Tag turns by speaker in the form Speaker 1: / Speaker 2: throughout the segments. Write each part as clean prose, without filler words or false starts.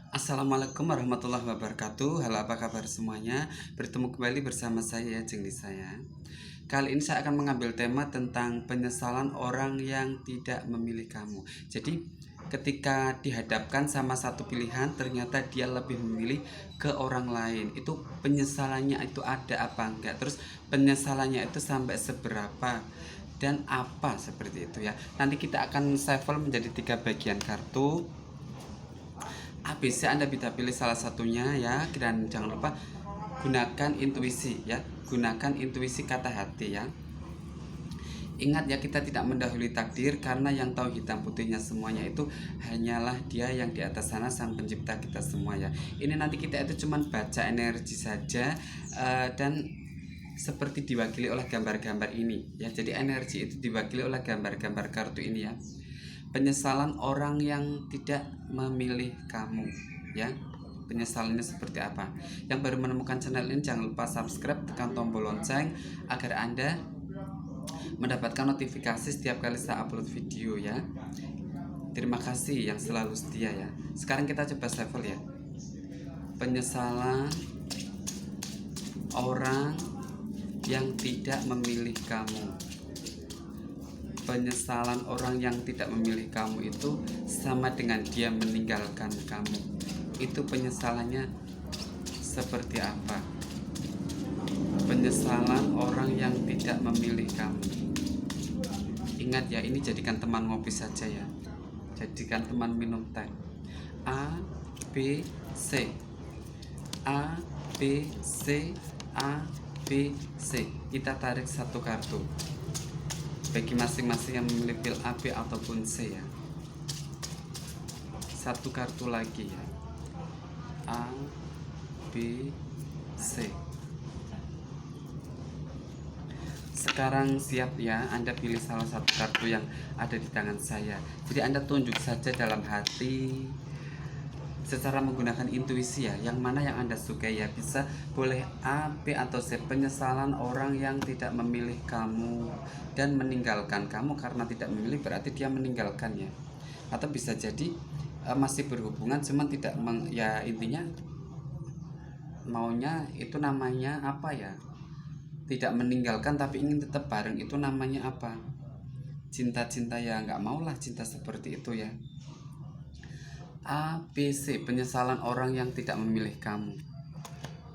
Speaker 1: Assalamualaikum warahmatullahi wabarakatuh. Halo, apa kabar semuanya? Bertemu kembali bersama saya, Jengli saya. Kali ini saya akan mengambil tema tentang penyesalan orang yang tidak memilih kamu. Jadi ketika dihadapkan sama satu pilihan, ternyata dia lebih memilih ke orang lain. Itu penyesalannya itu ada apa enggak? Terus penyesalannya itu sampai seberapa? Dan apa seperti itu ya. Nanti kita akan shuffle menjadi 3 bagian kartu. ABC Anda bisa pilih salah satunya ya, dan jangan lupa gunakan intuisi ya, gunakan intuisi kata hati ya. Ingat ya, kita tidak mendahului takdir, karena yang tahu hitam putihnya semuanya itu hanyalah Dia yang di atas sana, Sang Pencipta kita semua ya. Ini nanti kita itu cuman baca energi saja, dan seperti diwakili oleh gambar-gambar ini ya. Jadi energi itu diwakili oleh gambar-gambar kartu ini ya. Penyesalan orang yang tidak memilih kamu ya. Penyesalannya seperti apa? Yang baru menemukan channel ini jangan lupa subscribe, tekan tombol lonceng agar Anda mendapatkan notifikasi setiap kali saya upload video ya. Terima kasih yang selalu setia ya. Sekarang kita coba shuffle ya. Penyesalan orang yang tidak memilih kamu. Penyesalan orang yang tidak memilih kamu itu sama dengan dia meninggalkan kamu. Itu penyesalannya seperti apa? Penyesalan orang yang tidak memilih kamu. Ingat ya, ini jadikan teman ngopi saja ya. Jadikan teman minum teh. A, B, C. A, B, C. A, B, C. Kita tarik satu kartu bagi masing-masing yang memilih pil A, B ataupun C ya. Satu kartu lagi ya. A, B, C. Sekarang siap ya, Anda pilih salah satu kartu yang ada di tangan saya. Jadi Anda tunjuk saja dalam hati secara menggunakan intuisi ya, yang mana yang Anda sukai ya. Bisa boleh A, B atau C. Penyesalan orang yang tidak memilih kamu dan meninggalkan kamu. Karena tidak memilih berarti dia meninggalkan ya. Atau bisa jadi masih berhubungan cuman tidak ya, intinya maunya itu namanya apa ya, tidak meninggalkan tapi ingin tetap bareng. Itu namanya apa? Cinta-cinta ya, nggak maulah cinta seperti itu ya. A, B, C. Penyesalan orang yang tidak memilih kamu.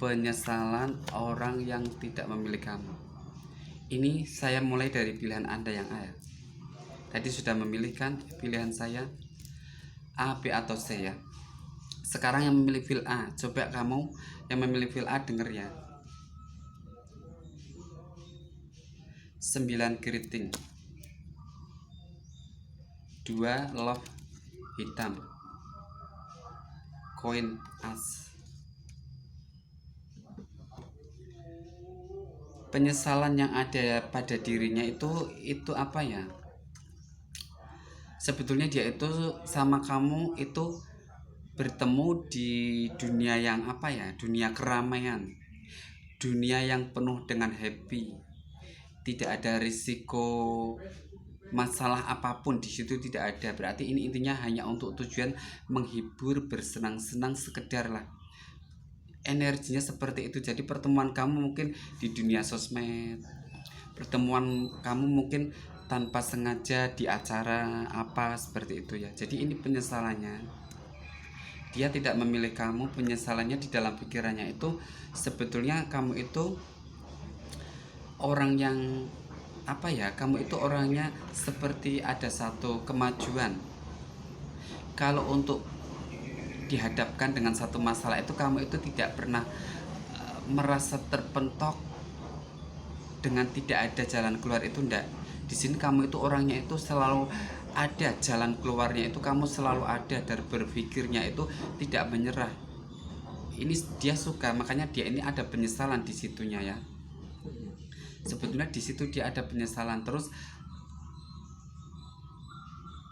Speaker 1: Penyesalan orang yang tidak memilih kamu. Ini saya mulai dari pilihan Anda yang A ya. Tadi sudah memilihkan pilihan saya A, B atau C ya. Sekarang yang memilih fil A, coba kamu yang memilih fil A denger ya. 9 keriting, 2 love hitam, koin as. Penyesalan yang ada pada dirinya itu apa ya? Sebetulnya dia itu sama kamu itu bertemu di dunia yang apa ya? Dunia keramaian, dunia yang penuh dengan happy. Tidak ada risiko masalah apapun di situ, tidak ada. Berarti ini intinya hanya untuk tujuan menghibur, bersenang-senang sekedar lah. Energinya seperti itu. Jadi pertemuan kamu mungkin di dunia sosmed, pertemuan kamu mungkin tanpa sengaja di acara apa seperti itu ya. Jadi ini penyesalannya. Dia tidak memilih kamu. Penyesalannya di dalam pikirannya itu sebetulnya kamu itu orang yang apa ya, kamu itu orangnya seperti ada satu kemajuan. Kalau untuk dihadapkan dengan satu masalah itu kamu itu tidak pernah merasa terpentok dengan tidak ada jalan keluar, itu enggak. Di sini kamu itu orangnya itu selalu ada jalan keluarnya, itu kamu selalu ada, dan berpikirnya itu tidak menyerah. Ini dia suka, makanya dia ini ada penyesalan di situnya ya. Sebetulnya di situ dia ada penyesalan. Terus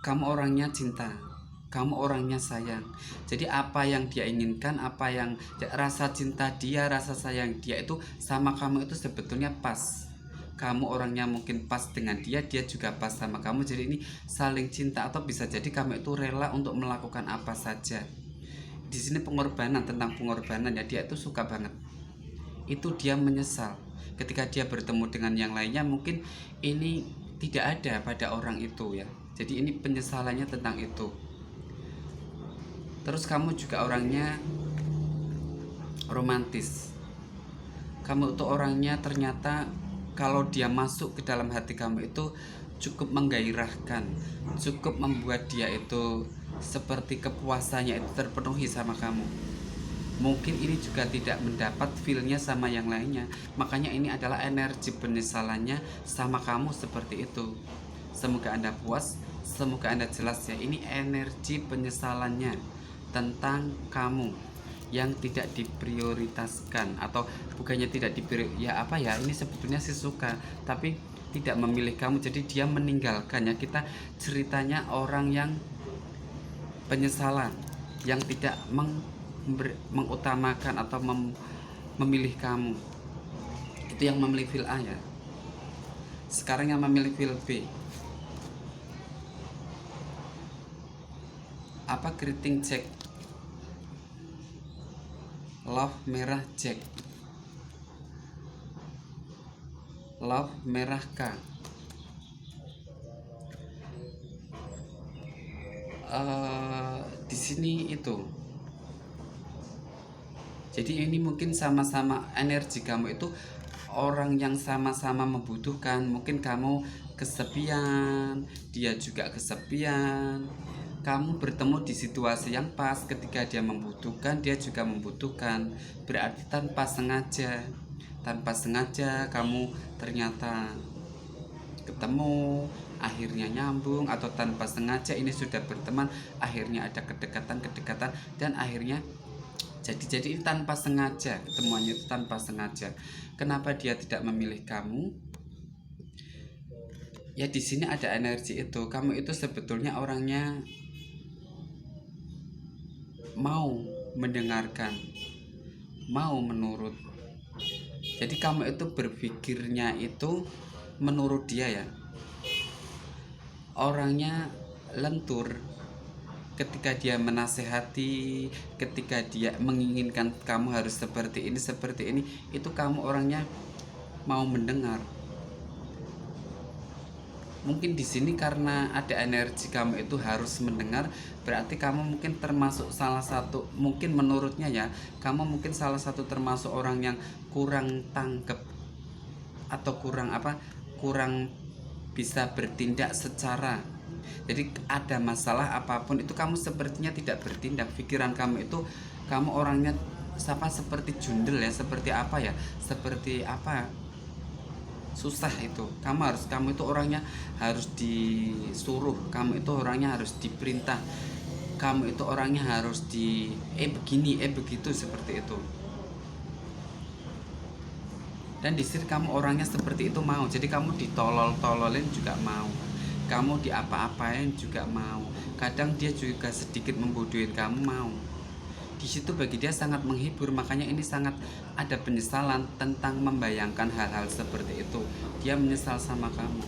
Speaker 1: kamu orangnya cinta, kamu orangnya sayang. Jadi apa yang dia inginkan, apa yang rasa cinta dia, rasa sayang dia itu sama kamu itu sebetulnya pas. Kamu orangnya mungkin pas dengan dia, dia juga pas sama kamu. Jadi ini saling cinta, atau bisa jadi kamu itu rela untuk melakukan apa saja di sini pengorbanan, tentang pengorbanan ya, dia itu suka banget. Itu dia menyesal ketika dia bertemu dengan yang lainnya, mungkin ini tidak ada pada orang itu ya. Jadi ini penyesalannya tentang itu. Terus kamu juga orangnya romantis. Kamu tuh orangnya ternyata kalau dia masuk ke dalam hati kamu itu cukup menggairahkan, cukup membuat dia itu seperti kepuasannya itu terpenuhi sama kamu. Mungkin ini juga tidak mendapat feel-nya sama yang lainnya. Makanya ini adalah energi penyesalannya sama kamu seperti itu. Semoga Anda puas, semoga Anda jelas ya. Ini energi penyesalannya tentang kamu yang tidak diprioritaskan, atau bukannya tidak ya apa ya, ini sebetulnya sih suka tapi tidak memilih kamu, jadi dia meninggalkan ya. Kita ceritanya orang yang penyesalan, yang tidak mengutamakan atau memilih kamu. Itu yang memilih feel A ya. Sekarang yang memilih feel B, apa? Keriting Jack, love merah Jack, love merah K. Di sini itu. Jadi ini mungkin sama-sama energi kamu itu orang yang sama-sama membutuhkan. Mungkin kamu kesepian, dia juga kesepian. Kamu bertemu di situasi yang pas, ketika dia membutuhkan, dia juga membutuhkan. Berarti tanpa sengaja kamu ternyata ketemu, akhirnya nyambung, atau tanpa sengaja ini sudah berteman, akhirnya ada kedekatan dan akhirnya jadi tanpa sengaja, ketemuannya itu tanpa sengaja. Kenapa dia tidak memilih kamu? Ya di sini ada energi itu. Kamu itu sebetulnya orangnya mau mendengarkan, mau menurut. Jadi kamu itu berpikirnya itu menurut dia ya. Orangnya lentur ketika dia menasehati, ketika dia menginginkan kamu harus seperti ini, itu kamu orangnya mau mendengar. Mungkin di sini karena ada energi kamu itu harus mendengar, berarti kamu mungkin termasuk salah satu, mungkin menurutnya ya, kamu mungkin salah satu termasuk orang yang kurang tanggap atau kurang bisa bertindak secara. Jadi ada masalah apapun itu kamu sepertinya tidak bertindak. Pikiran kamu itu, kamu orangnya seperti jundel ya, seperti apa ya, seperti apa, susah itu. Kamu itu orangnya harus disuruh, kamu itu orangnya harus diperintah, kamu itu orangnya harus begini, begitu, seperti itu. Dan di sini kamu orangnya seperti itu mau. Jadi kamu ditololin juga mau, kamu diapa-apain juga mau. Kadang dia juga sedikit membodohin kamu mau. Di situ bagi dia sangat menghibur. Makanya ini sangat ada penyesalan tentang membayangkan hal-hal seperti itu. Dia menyesal sama kamu.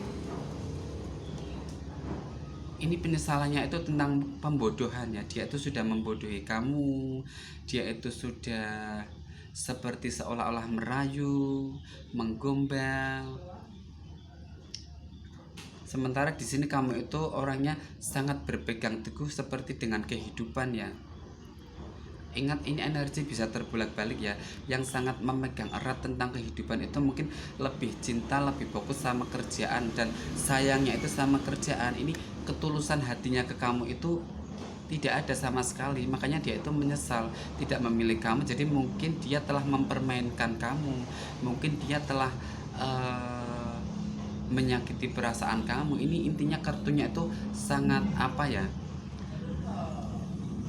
Speaker 1: Ini penyesalannya itu tentang pembodohan ya. Dia itu sudah membodohi kamu. Dia itu sudah seperti seolah-olah merayu, menggombal. Sementara di sini kamu itu orangnya sangat berpegang teguh seperti dengan kehidupan ya. Ingat, ini energi bisa terbolak-balik ya. Yang sangat memegang erat tentang kehidupan itu mungkin lebih cinta, lebih fokus sama kerjaan, dan sayangnya itu sama kerjaan. Ini ketulusan hatinya ke kamu itu tidak ada sama sekali. Makanya dia itu menyesal tidak memilih kamu. Jadi mungkin dia telah mempermainkan kamu, mungkin dia telah menyakiti perasaan kamu. Ini intinya kartunya itu sangat apa ya,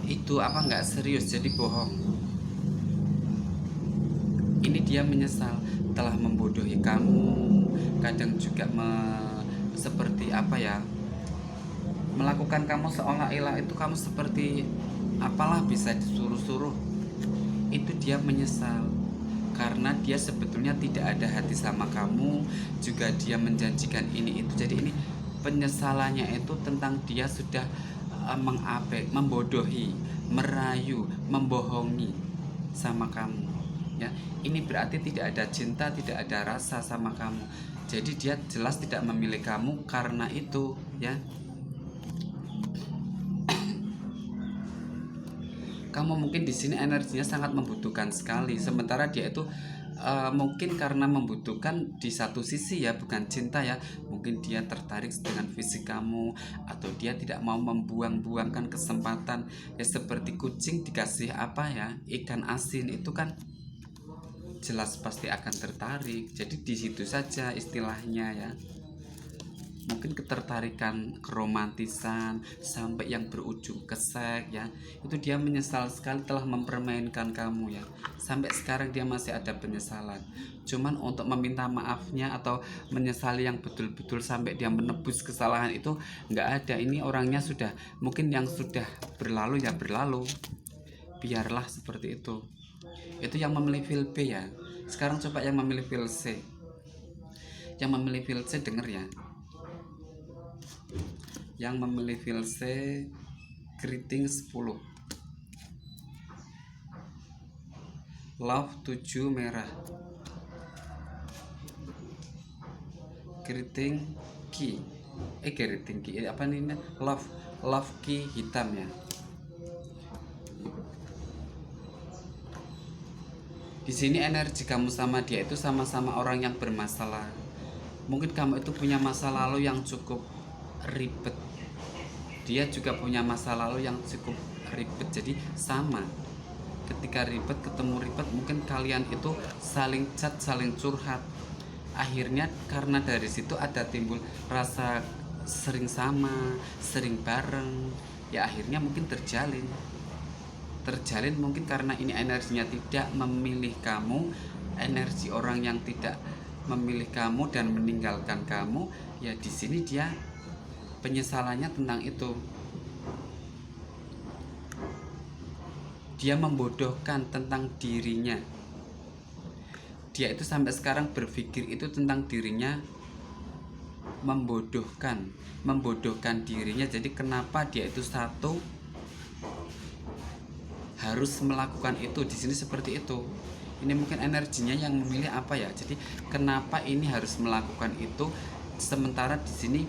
Speaker 1: itu nggak serius, jadi bohong. Ini dia menyesal telah membodohi kamu. Kadang juga seperti apa ya, melakukan kamu seolah-olah itu kamu seperti apalah, bisa disuruh-suruh. Itu dia menyesal karena dia sebetulnya tidak ada hati sama kamu. Juga dia menjanjikan ini itu. Jadi ini penyesalannya itu tentang dia sudah membodohi, merayu, membohongi sama kamu, ya. Ini berarti tidak ada cinta, tidak ada rasa sama kamu. Jadi dia jelas tidak memilih kamu karena itu, ya. Kamu mungkin di sini energinya sangat membutuhkan sekali, sementara dia itu mungkin karena membutuhkan di satu sisi, ya, bukan cinta, ya. Mungkin dia tertarik dengan fisik kamu, atau dia tidak mau membuang-buangkan kesempatan, ya, seperti kucing dikasih apa, ya, ikan asin itu kan jelas pasti akan tertarik. Jadi di situ saja istilahnya, ya. Mungkin ketertarikan, keromantisan sampai yang berujung ke seks, ya. Itu dia menyesal sekali telah mempermainkan kamu, ya. Sampai sekarang dia masih ada penyesalan. Cuman untuk meminta maafnya atau menyesali yang betul-betul sampai dia menebus kesalahan itu nggak ada. Ini orangnya sudah, mungkin yang sudah berlalu ya berlalu. Biarlah seperti itu. Itu yang memilih feel B, ya. Sekarang coba yang memilih feel C. Yang memilih feel C denger, ya. Yang memilih feel C, keriting 10, love 7 merah, keriting ki keriting ki apa nih, love ki hitam, ya. Di sini energi kamu sama dia itu sama-sama orang yang bermasalah. Mungkin kamu itu punya masa lalu yang cukup ribet, dia juga punya masa lalu yang cukup ribet. Jadi sama, ketika ribet ketemu ribet, mungkin kalian itu saling chat, saling curhat. Akhirnya karena dari situ ada timbul rasa sering sama, sering bareng, ya akhirnya mungkin terjalin mungkin karena ini energinya tidak memilih kamu, energi orang yang tidak memilih kamu dan meninggalkan kamu, ya di sini dia penyesalannya tentang itu. Dia membodohkan tentang dirinya. Dia itu sampai sekarang berpikir itu tentang dirinya, membodohkan dirinya. Jadi kenapa dia itu satu harus melakukan itu, di sini seperti itu. Ini mungkin energinya yang memilih apa, ya. Jadi kenapa ini harus melakukan itu, sementara di sini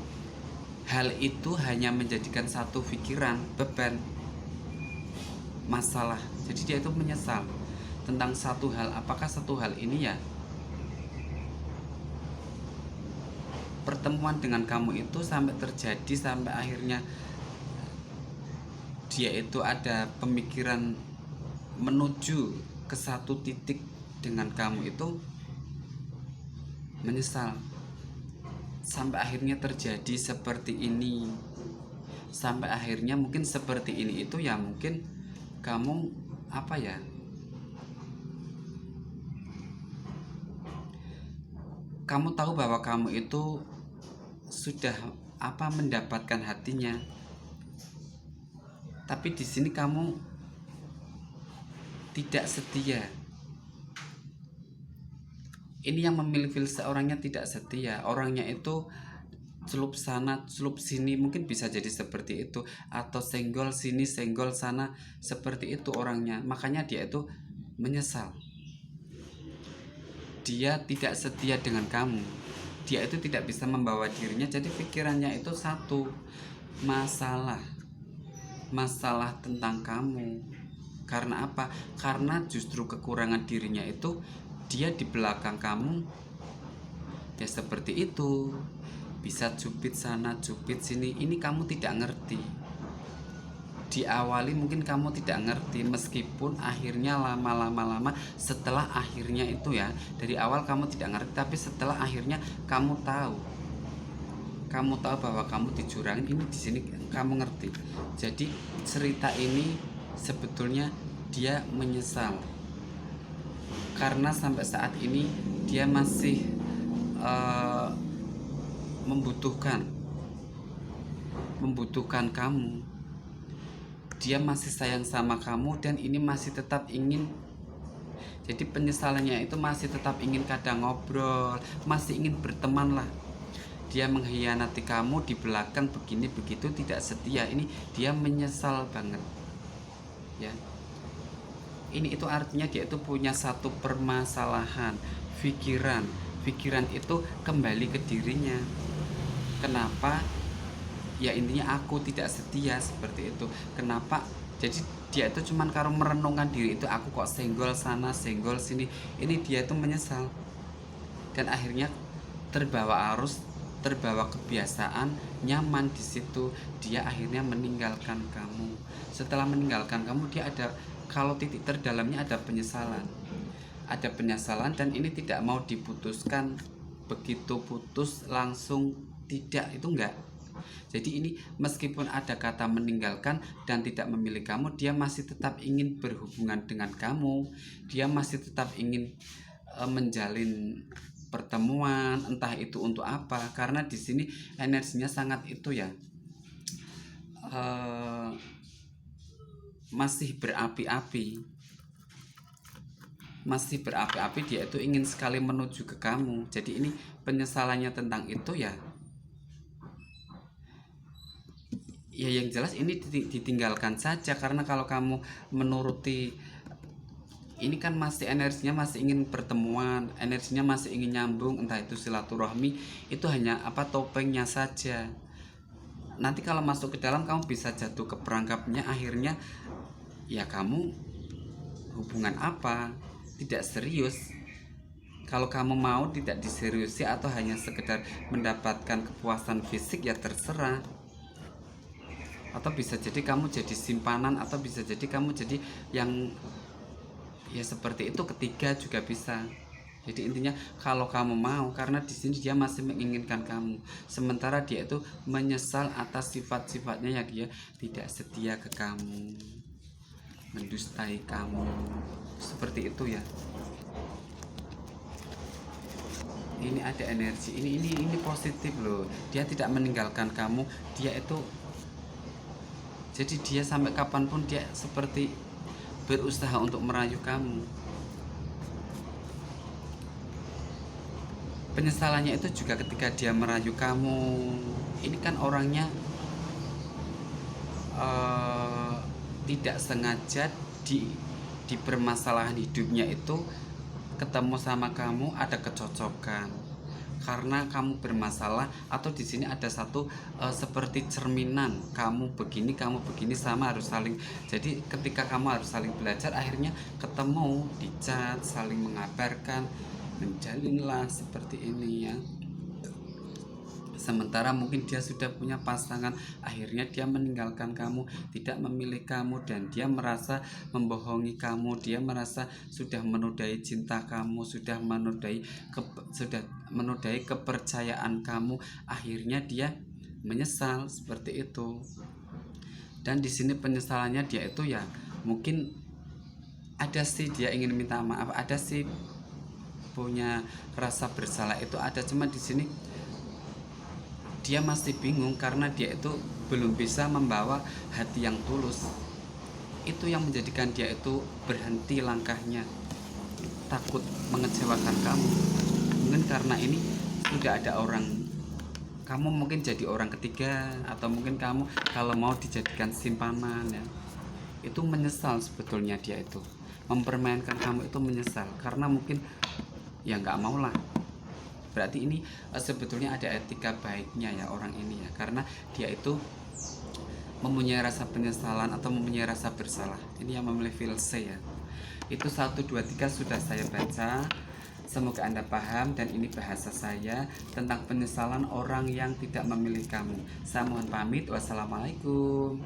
Speaker 1: hal itu hanya menjadikan satu pikiran, beban, masalah. Jadi dia itu menyesal tentang satu hal. Apakah satu hal ini, ya, pertemuan dengan kamu itu sampai terjadi, sampai akhirnya dia itu ada pemikiran menuju ke satu titik dengan kamu itu menyesal, sampai akhirnya terjadi seperti ini, sampai akhirnya mungkin seperti ini itu, ya mungkin kamu apa, ya, kamu tahu bahwa kamu itu sudah apa mendapatkan hatinya, tapi di sini kamu tidak setia. Ini yang memilih feel seorangnya tidak setia, orangnya itu celup sana celup sini, mungkin bisa jadi seperti itu, atau senggol sini senggol sana, seperti itu orangnya. Makanya dia itu menyesal, dia tidak setia dengan kamu, dia itu tidak bisa membawa dirinya. Jadi pikirannya itu satu, masalah tentang kamu. Karena apa? Karena justru kekurangan dirinya itu dia di belakang kamu, ya seperti itu, bisa cubit sana cubit sini. Ini kamu tidak ngerti. Diawali mungkin kamu tidak ngerti, meskipun akhirnya lama setelah akhirnya itu, ya, dari awal kamu tidak ngerti, tapi setelah akhirnya kamu tahu bahwa kamu dicurangin. Ini di sini kamu ngerti. Jadi cerita ini sebetulnya dia menyesal karena sampai saat ini dia masih membutuhkan kamu. Dia masih sayang sama kamu dan ini masih tetap ingin. Jadi penyesalannya itu masih tetap ingin kadang ngobrol, masih ingin berteman lah. Dia mengkhianati kamu di belakang begini begitu, tidak setia. Ini dia menyesal banget. ya. Ini itu artinya dia itu punya satu permasalahan pikiran itu kembali ke dirinya. Kenapa? Ya intinya aku tidak setia, seperti itu. Kenapa? Jadi dia itu cuman karo merenungkan diri itu, aku kok senggol sana senggol sini. Ini dia itu menyesal, dan akhirnya terbawa arus, terbawa kebiasaan, nyaman di situ. Dia akhirnya meninggalkan kamu. Setelah meninggalkan kamu, dia ada, kalau titik terdalamnya ada penyesalan, dan ini tidak mau diputuskan begitu putus langsung, tidak, itu enggak. Jadi ini meskipun ada kata meninggalkan dan tidak memilih kamu, dia masih tetap ingin berhubungan dengan kamu, dia masih tetap ingin menjalin pertemuan, entah itu untuk apa. Karena di sini energinya sangat itu ya, masih berapi-api, dia itu ingin sekali menuju ke kamu. Jadi ini penyesalannya tentang itu ya. Ya yang jelas ini ditinggalkan saja, karena kalau kamu menuruti ini kan masih energinya masih ingin pertemuan, energinya masih ingin nyambung, entah itu silaturahmi, itu hanya apa, topengnya saja. Nanti kalau masuk ke dalam kamu bisa jatuh ke perangkapnya, akhirnya ya kamu hubungan apa, tidak serius. Kalau kamu mau tidak diseriusi atau hanya sekedar mendapatkan kepuasan fisik, ya terserah. Atau bisa jadi kamu jadi simpanan, atau bisa jadi kamu jadi yang ya seperti itu, ketiga juga bisa. Jadi intinya kalau kamu mau, karena di sini dia masih menginginkan kamu, sementara dia itu menyesal atas sifat-sifatnya yang dia tidak setia ke kamu, mendustai kamu, seperti itu ya. Ini ada energi, ini positif loh. Dia tidak meninggalkan kamu, dia itu, jadi dia sampai kapanpun dia seperti berusaha untuk merayu kamu. Penyesalannya itu juga ketika dia merayu kamu. Ini kan orangnya tidak sengaja di permasalahan hidupnya itu ketemu sama kamu, ada kecocokan karena kamu bermasalah, atau di sini ada satu seperti cerminan, kamu begini sama, harus saling. Jadi ketika kamu harus saling belajar, akhirnya ketemu di chat, saling mengabarkan, menjalinlah seperti ini ya. Sementara mungkin dia sudah punya pasangan, akhirnya dia meninggalkan kamu, tidak memilih kamu, dan dia merasa membohongi kamu. Dia merasa sudah menodai cinta kamu, sudah menodai kepercayaan kamu. Akhirnya dia menyesal seperti itu. Dan di sini penyesalannya dia itu ya, mungkin ada sih dia ingin minta maaf, ada sih punya rasa bersalah, itu ada. Cuma di sini dia masih bingung karena dia itu belum bisa membawa hati yang tulus. Itu yang menjadikan dia itu berhenti langkahnya, takut mengecewakan kamu. Mungkin karena ini sudah ada orang, kamu mungkin jadi orang ketiga, atau mungkin kamu kalau mau dijadikan simpanan ya. Itu menyesal sebetulnya, dia itu mempermainkan kamu, itu menyesal karena mungkin ya nggak mau lah. Berarti ini sebetulnya ada etika baiknya ya orang ini ya, karena dia itu mempunyai rasa penyesalan atau mempunyai rasa bersalah. Ini yang memilih filse ya. Itu 1, 2, 3 sudah saya baca. Semoga Anda paham, dan ini bahasa saya tentang penyesalan orang yang tidak memilih kamu. Saya mohon pamit. Wassalamualaikum.